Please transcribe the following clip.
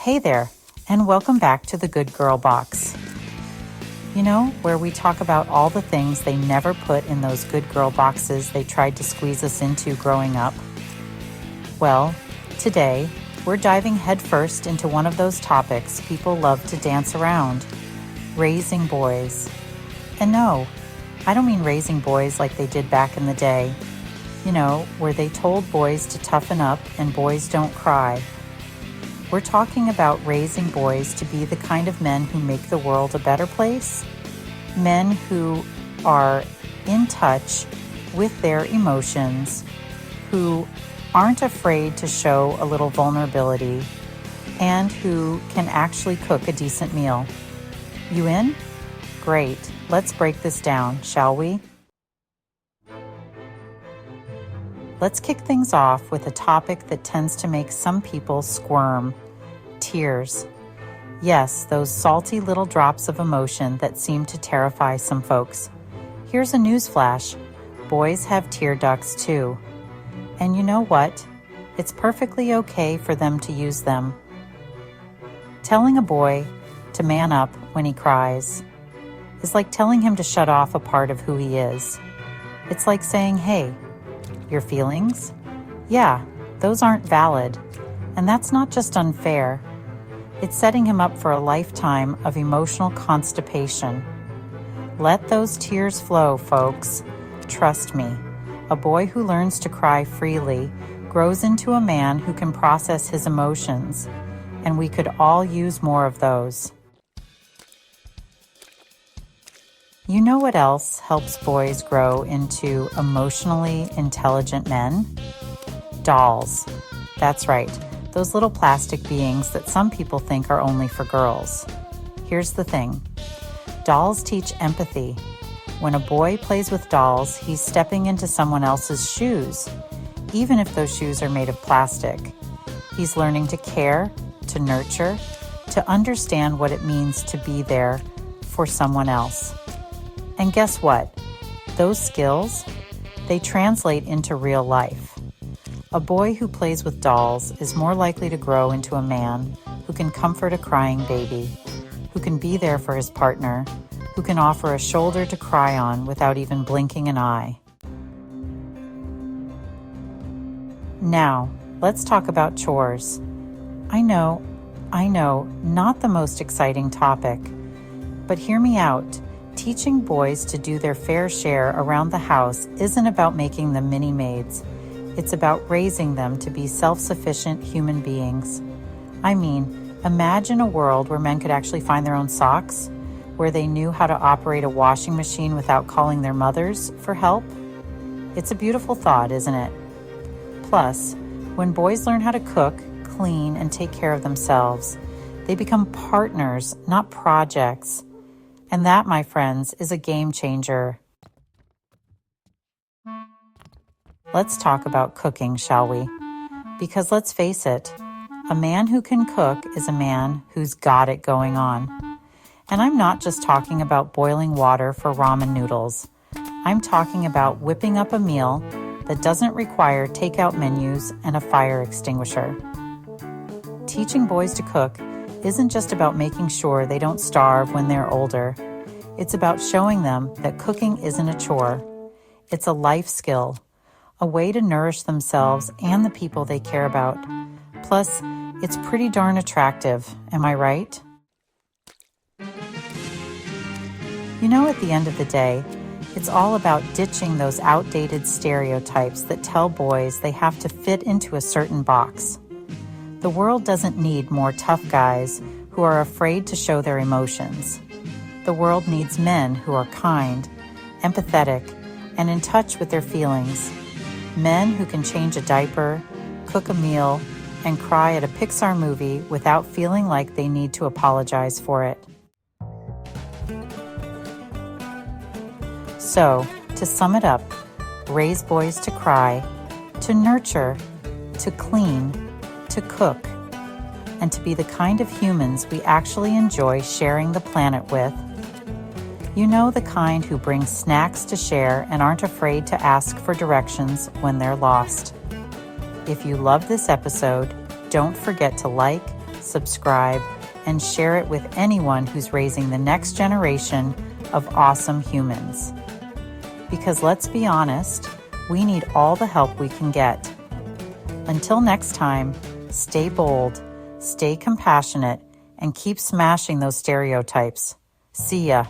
Hey there, and welcome back to the Good Girl Box. You know, where we talk about all the things they never put in those good girl boxes they tried to squeeze us into growing up. Well, today, we're diving headfirst into one of those topics people love to dance around, raising boys. And no, I don't mean raising boys like they did back in the day, you know, where they told boys to toughen up and boys don't cry. We're talking about raising boys to be the kind of men who make the world a better place, men who are in touch with their emotions, who aren't afraid to show a little vulnerability, and who can actually cook a decent meal. You in? Great. Let's break this down, shall we? Let's kick things off with a topic that tends to make some people squirm: tears. Yes, those salty little drops of emotion that seem to terrify some folks. Here's a newsflash: boys have tear ducts too. And you know what? It's perfectly okay for them to use them. Telling a boy to man up when he cries is like telling him to shut off a part of who he is. It's like saying, hey, your feelings? Yeah, those aren't valid. And that's not just unfair. It's setting him up for a lifetime of emotional constipation. Let those tears flow, folks. Trust me, a boy who learns to cry freely grows into a man who can process his emotions, and we could all use more of those. You know what else helps boys grow into emotionally intelligent men? Dolls. That's right, those little plastic beings that some people think are only for girls. Here's the thing. Dolls teach empathy. When a boy plays with dolls, he's stepping into someone else's shoes, even if those shoes are made of plastic. He's learning to care, to nurture, to understand what it means to be there for someone else. And guess what? Those skills, they translate into real life. A boy who plays with dolls is more likely to grow into a man who can comfort a crying baby, who can be there for his partner, who can offer a shoulder to cry on without even blinking an eye. Now, let's talk about chores. I know, not the most exciting topic, but hear me out. Teaching boys to do their fair share around the house isn't about making them mini-maids. It's about raising them to be self-sufficient human beings. I mean, imagine a world where men could actually find their own socks, where they knew how to operate a washing machine without calling their mothers for help. It's a beautiful thought, isn't it? Plus, when boys learn how to cook, clean, and take care of themselves, they become partners, not projects. And that, my friends, is a game changer. Let's talk about cooking, shall we? Because let's face it, a man who can cook is a man who's got it going on. And I'm not just talking about boiling water for ramen noodles. I'm talking about whipping up a meal that doesn't require takeout menus and a fire extinguisher. Teaching boys to cook isn't just about making sure they don't starve when they're older. It's about showing them that cooking isn't a chore. It's a life skill, a way to nourish themselves and the people they care about. Plus, it's pretty darn attractive, am I right? You know, at the end of the day, it's all about ditching those outdated stereotypes that tell boys they have to fit into a certain box. The world doesn't need more tough guys who are afraid to show their emotions. The world needs men who are kind, empathetic, and in touch with their feelings. Men who can change a diaper, cook a meal, and cry at a Pixar movie without feeling like they need to apologize for it. So, to sum it up, raise boys to cry, to nurture, to clean, to cook, and to be the kind of humans we actually enjoy sharing the planet with. You know, the kind who bring snacks to share and aren't afraid to ask for directions when they're lost. If you love this episode, don't forget to like, subscribe, and share it with anyone who's raising the next generation of awesome humans. Because let's be honest, we need all the help we can get. Until next time, stay bold, stay compassionate, and keep smashing those stereotypes. See ya.